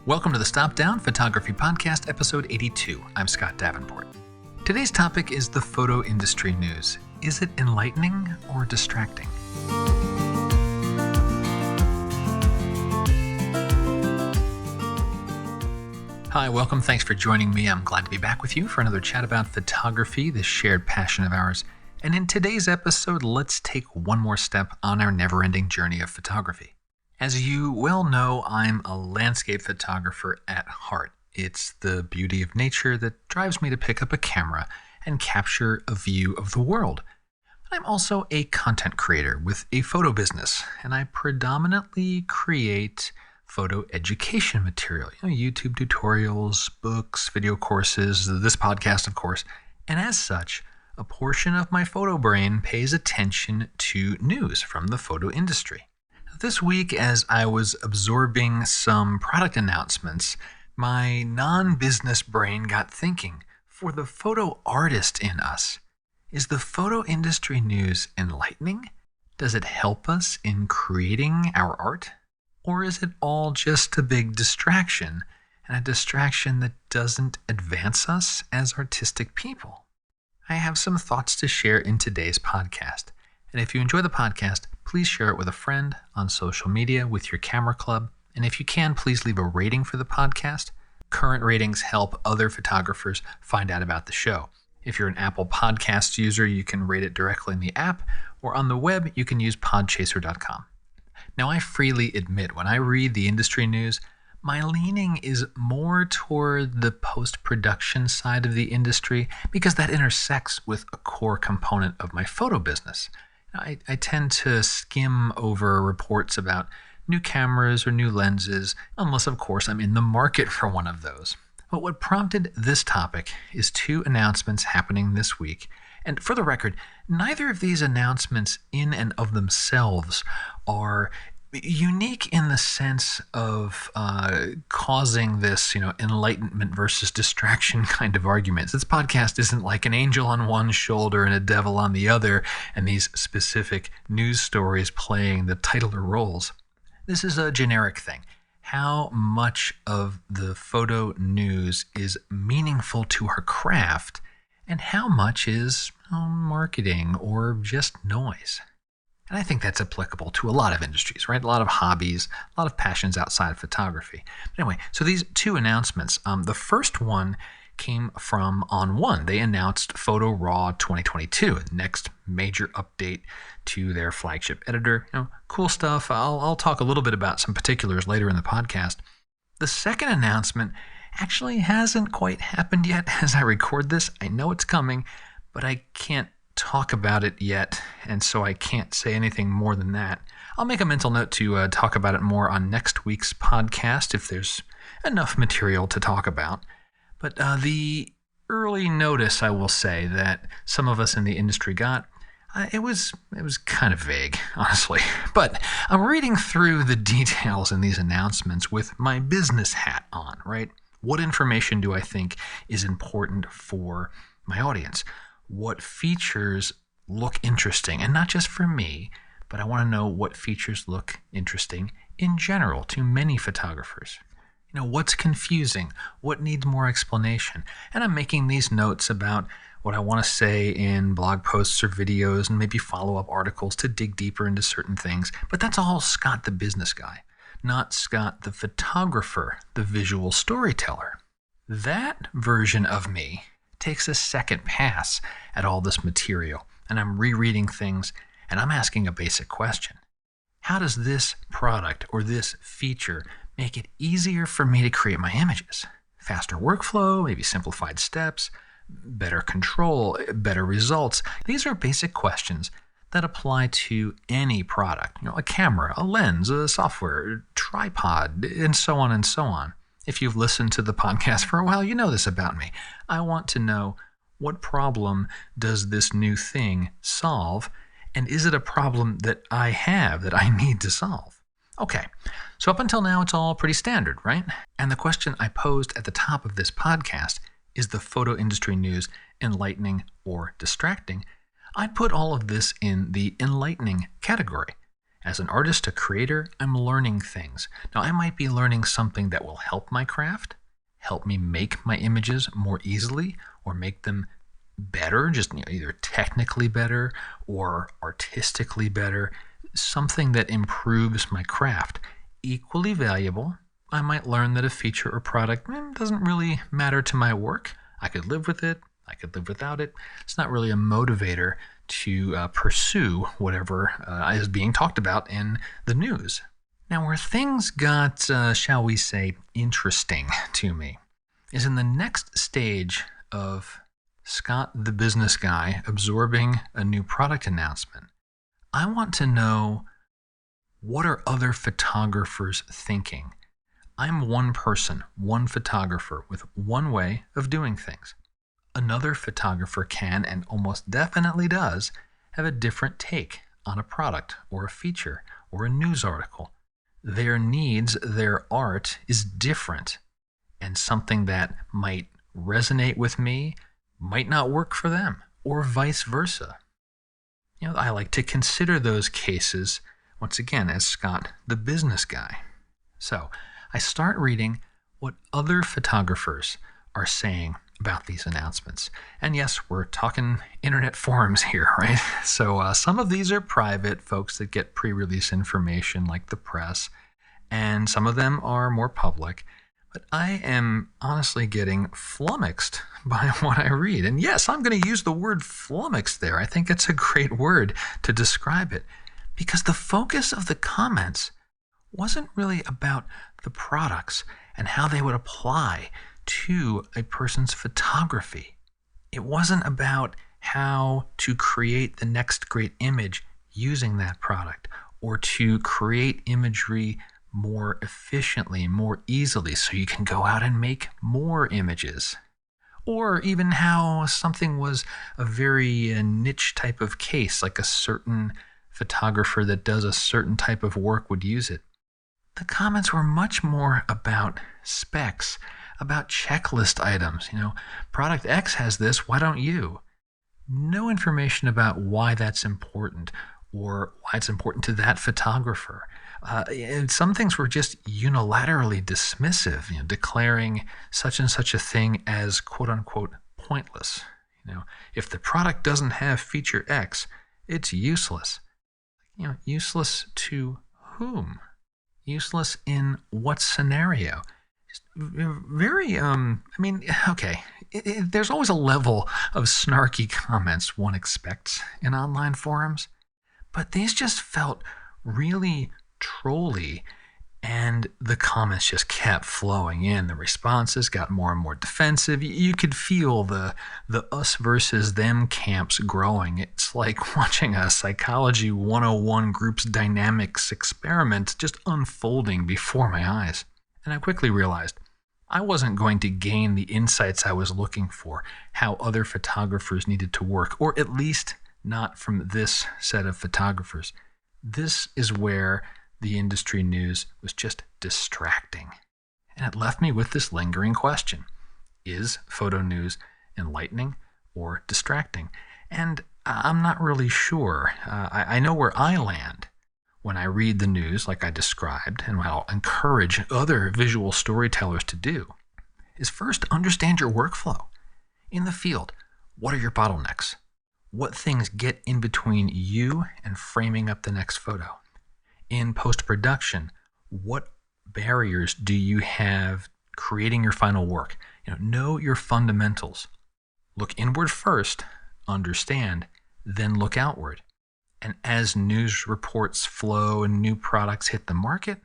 Welcome to the Stop Down Photography Podcast, episode 82. I'm Scott Davenport. Today's topic is the photo industry news. Is it enlightening or distracting? Hi, welcome. Thanks for joining me. I'm glad to be back with you for another chat about photography, this shared passion of ours. And in today's episode, let's take one more step on our never-ending journey of photography. As you well know, I'm a landscape photographer at heart. It's the beauty of nature that drives me to pick up a camera and capture a view of the world. I'm also a content creator with a photo business, and I predominantly create photo education material, YouTube tutorials, books, video courses, this podcast, of course. And as such, a portion of my photo brain pays attention to news from the photo industry. This week, as I was absorbing some product announcements, my non-business brain got thinking, for the photo artist in us, is the photo industry news enlightening? Does it help us in creating our art? Or is it all just a big distraction, and a distraction that doesn't advance us as artistic people? I have some thoughts to share in today's podcast. And if you enjoy the podcast, please share it with a friend on social media, with your camera club. And if you can, please leave a rating for the podcast. Current ratings help other photographers find out about the show. If you're an Apple Podcast user, you can rate it directly in the app, or on the web, you can use podchaser.com. Now, I freely admit, when I read the industry news, my leaning is more toward the post-production side of the industry because that intersects with a core component of my photo business. I tend to skim over reports about new cameras or new lenses, unless, of course, I'm in the market for one of those. But what prompted this topic is two announcements happening this week. And for the record, neither of these announcements in and of themselves are unique in the sense of causing this, enlightenment versus distraction kind of arguments. This podcast isn't like an angel on one shoulder and a devil on the other, and these specific news stories playing the titular roles. This is a generic thing. How much of the photo news is meaningful to our craft, and how much is marketing or just noise? And I think that's applicable to a lot of industries, right? A lot of hobbies, a lot of passions outside of photography. But anyway, so these two announcements. The first one came from On One. They announced Photo Raw 2022, the next major update to their flagship editor. Cool stuff. I'll talk a little bit about some particulars later in the podcast. The second announcement actually hasn't quite happened yet as I record this. I know it's coming, but I can't talk about it yet, and so I can't say anything more than that. I'll make a mental note to talk about it more on next week's podcast if there's enough material to talk about. But the early notice, I will say, that some of us in the industry got, it was kind of vague, honestly. But I'm reading through the details in these announcements with my business hat on, right? What information do I think is important for my audience? What features look interesting? And not just for me, but I want to know what features look interesting in general to many photographers. What's confusing? What needs more explanation? And I'm making these notes about what I want to say in blog posts or videos and maybe follow-up articles to dig deeper into certain things. But that's all Scott the business guy, not Scott the photographer, the visual storyteller. That version of me takes a second pass at all this material, and I'm rereading things, and I'm asking a basic question. How does this product or this feature make it easier for me to create my images? Faster workflow, maybe simplified steps, better control, better results. These are basic questions that apply to any product, a camera, a lens, a software, tripod, and so on and so on. If you've listened to the podcast for a while, you know this about me. I want to know, what problem does this new thing solve? And is it a problem that I have that I need to solve? Okay, so up until now, it's all pretty standard, right? And the question I posed at the top of this podcast, is the photo industry news enlightening or distracting? I'd put all of this in the enlightening category. As an artist, a creator, I'm learning things. Now, I might be learning something that will help my craft, help me make my images more easily, or make them better, just either technically better or artistically better, something that improves my craft. Equally valuable, I might learn that a feature or product doesn't really matter to my work. I could live with it. I could live without it. It's not really a motivator to pursue whatever is being talked about in the news. Now, where things got, shall we say, interesting to me is in the next stage of Scott, the business guy, absorbing a new product announcement. I want to know, what are other photographers thinking? I'm one person, one photographer with one way of doing things. Another photographer can, and almost definitely does, have a different take on a product or a feature or a news article. Their needs, their art is different, and something that might resonate with me might not work for them, or vice versa. I like to consider those cases, once again, as Scott, the business guy. So I start reading what other photographers are saying about these announcements. And yes, we're talking internet forums here, right? So some of these are private folks that get pre-release information like the press, and some of them are more public. But I am honestly getting flummoxed by what I read. And yes, I'm going to use the word flummoxed there. I think it's a great word to describe it, because the focus of the comments wasn't really about the products and how they would apply to a person's photography. It wasn't about how to create the next great image using that product, or to create imagery more efficiently, more easily, so you can go out and make more images. Or even how something was a very niche type of case, like a certain photographer that does a certain type of work would use it. The comments were much more about specs, about checklist items. Product X has this, why don't you? No information about why that's important, or why it's important to that photographer. And some things were just unilaterally dismissive, declaring such and such a thing as quote-unquote pointless. If the product doesn't have feature X, it's useless. Useless to whom? Useless in what scenario? Very, okay. There's always a level of snarky comments one expects in online forums, but these just felt really trolly, and the comments just kept flowing in. The responses got more and more defensive. You could feel the us versus them camps growing. It's like watching a Psychology 101 group's dynamics experiment just unfolding before my eyes. And I quickly realized I wasn't going to gain the insights I was looking for, how other photographers needed to work, or at least not from this set of photographers. This is where the industry news was just distracting. And it left me with this lingering question. Is photo news enlightening or distracting? And I'm not really sure. I know where I land when I read the news like I described, and what I'll encourage other visual storytellers to do, is first understand your workflow. In the field, what are your bottlenecks? What things get in between you and framing up the next photo? In post-production, what barriers do you have creating your final work? Know your fundamentals. Look inward first, understand, then look outward. And as news reports flow and new products hit the market,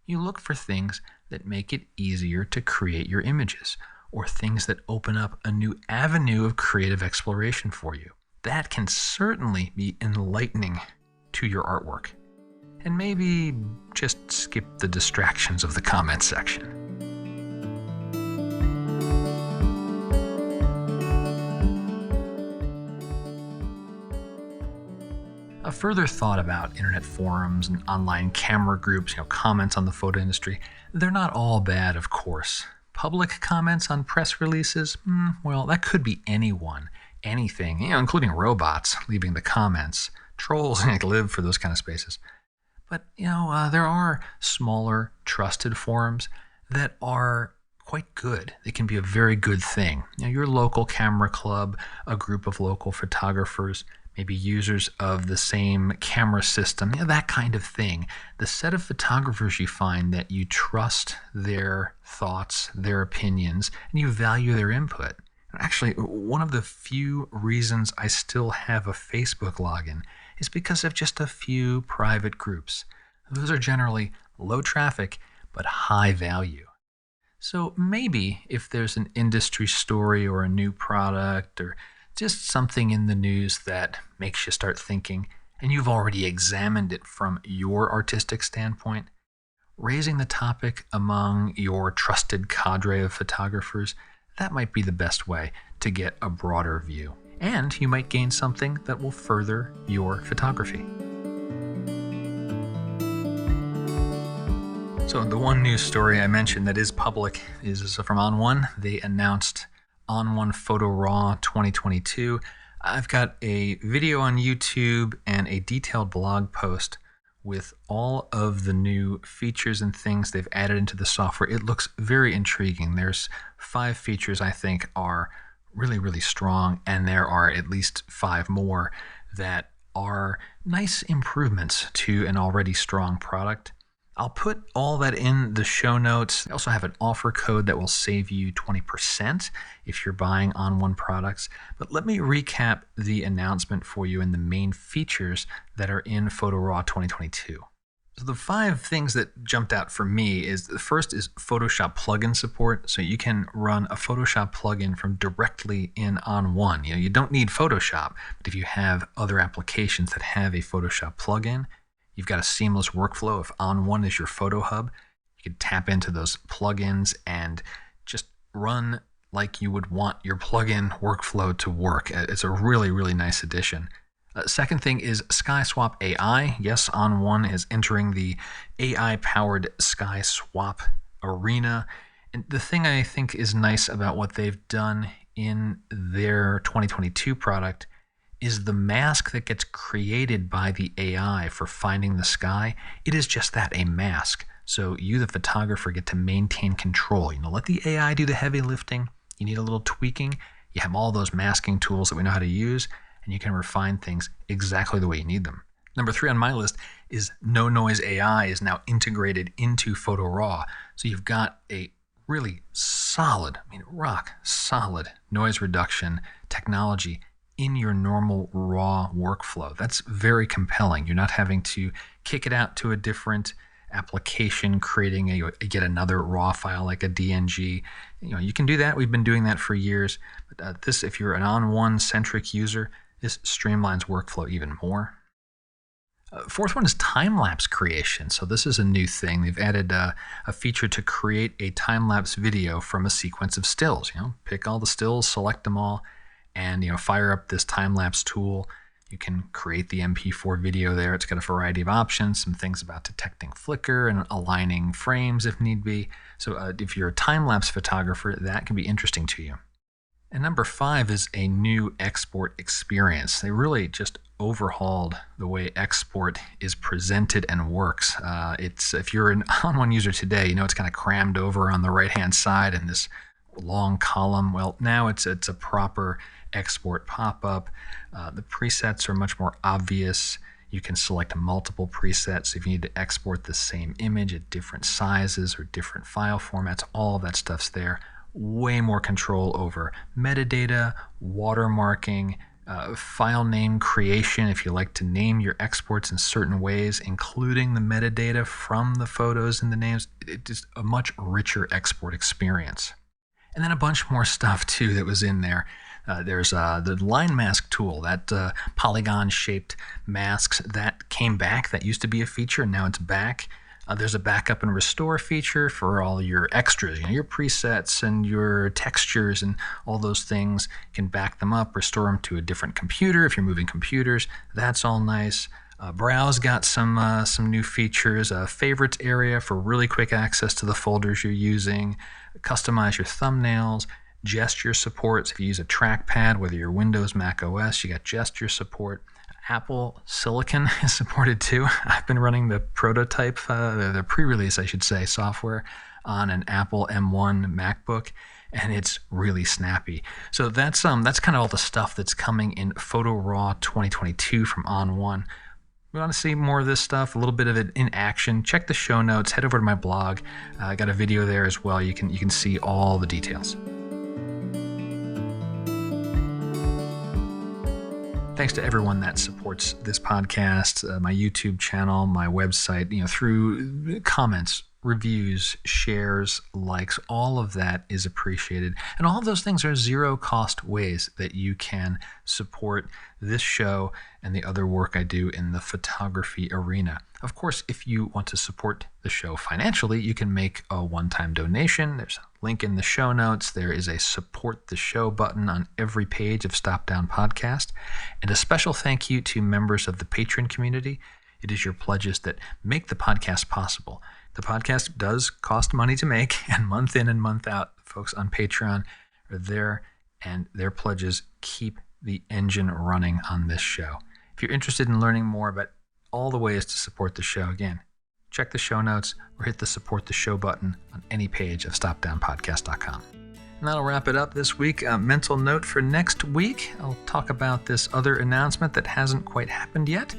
you look for things that make it easier to create your images, or things that open up a new avenue of creative exploration for you. That can certainly be enlightening to your artwork. And maybe just skip the distractions of the comment section. A further thought about internet forums and online camera groups, comments on the photo industry, they're not all bad, of course. Public comments on press releases, well, that could be anyone, anything, including robots leaving the comments. Trolls live for those kind of spaces. But, there are smaller, trusted forums that are quite good. They can be a very good thing. Your local camera club, a group of local photographers, maybe users of the same camera system, that kind of thing. The set of photographers you find that you trust their thoughts, their opinions, and you value their input. Actually, one of the few reasons I still have a Facebook login is because of just a few private groups. Those are generally low traffic, but high value. So maybe if there's an industry story or a new product or just something in the news that makes you start thinking, and you've already examined it from your artistic standpoint, raising the topic among your trusted cadre of photographers, that might be the best way to get a broader view. And you might gain something that will further your photography. So the one news story I mentioned that is public is from On1. They announced On1 Photo Raw 2022. I've got a video on YouTube and a detailed blog post with all of the new features and things they've added into the software. It looks very intriguing. There's 5 features I think are really, really strong, and there are at least 5 more that are nice improvements to an already strong product. I'll put all that in the show notes. I also have an offer code that will save you 20% if you're buying On1 products. But let me recap the announcement for you and the main features that are in Photo Raw 2022. So the 5 things that jumped out for me is the first is Photoshop plugin support. So you can run a Photoshop plugin from directly in On1. You don't need Photoshop, but if you have other applications that have a Photoshop plugin, you've got a seamless workflow. If On1 is your photo hub, you can tap into those plugins and just run like you would want your plugin workflow to work. It's a really, really nice addition. Second thing is SkySwap AI. Yes, On1 is entering the AI-powered SkySwap arena. And the thing I think is nice about what they've done in their 2022 product is the mask that gets created by the AI for finding the sky. It is just that, a mask. So you, the photographer, get to maintain control. Let the AI do the heavy lifting. You need a little tweaking. You have all those masking tools that we know how to use, and you can refine things exactly the way you need them. Number 3 on my list is No Noise AI is now integrated into Photo Raw. So you've got a really solid, rock solid noise reduction technology in your normal raw workflow. That's very compelling. You're not having to kick it out to a different application, creating yet another raw file like a DNG. You can do that. We've been doing that for years. But this, if you're an On1 centric user, this streamlines workflow even more. Fourth one is time-lapse creation. So this is a new thing. They've added a feature to create a time-lapse video from a sequence of stills. Pick all the stills, select them all, and fire up this time-lapse tool. You can create the MP4 video there. It's got a variety of options, some things about detecting flicker and aligning frames if need be. So if you're a time-lapse photographer, that can be interesting to you. And number 5 is a new export experience. They really just overhauled the way export is presented and works. If you're an On1 user today, it's kind of crammed over on the right-hand side in this long column. Well, now it's a proper export pop-up. The presets are much more obvious. You can select multiple presets if you need to export the same image at different sizes or different file formats. All of that stuff's there. Way more control over metadata, watermarking, file name creation if you like to name your exports in certain ways, including the metadata from the photos and the names. It's just a much richer export experience. And then a bunch more stuff too that was in there. There's the line mask tool, that polygon-shaped masks that came back. That used to be a feature, and now it's back. There's a backup and restore feature for all your extras, your presets and your textures and all those things. You can back them up, restore them to a different computer if you're moving computers. That's all nice. Browse got some new features. Favorites area for really quick access to the folders you're using. Customize your thumbnails. Gesture support. So if you use a trackpad, whether you're Windows, Mac OS, you got gesture support. Apple Silicon is supported too. I've been running the prototype, the pre-release, I should say, software on an Apple M1 MacBook, and it's really snappy. So that's kind of all the stuff that's coming in Photo Raw 2022 from On1. We want to see more of this stuff, a little bit of it in action. Check the show notes. Head over to my blog. I got a video there as well. You can see all the details. Thanks to everyone that supports this podcast, my YouTube channel, my website, through comments, reviews, shares, likes. All of that is appreciated. And all of those things are zero cost ways that you can support this show and the other work I do in the photography arena. Of course, if you want to support the show financially, you can make a one-time donation. There's a link in the show notes. There is a support the show button on every page of Stop Down Podcast. And a special thank you to members of the Patreon community. It is your pledges that make the podcast possible. The podcast does cost money to make, and month in and month out, folks on Patreon are there, and their pledges keep the engine running on this show. If you're interested in learning more about all the ways to support the show, again, check the show notes or hit the support the show button on any page of stopdownpodcast.com. And that'll wrap it up this week. A mental note for next week. I'll talk about this other announcement that hasn't quite happened yet.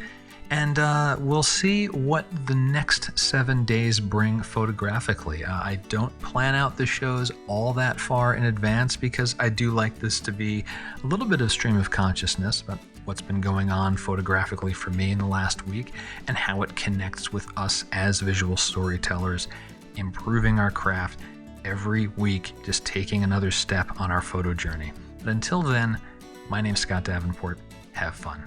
And we'll see what the next 7 days bring photographically. I don't plan out the shows all that far in advance because I do like this to be a little bit of stream of consciousness about what's been going on photographically for me in the last week and how it connects with us as visual storytellers, improving our craft every week, just taking another step on our photo journey. But until then, my name's Scott Davenport. Have fun.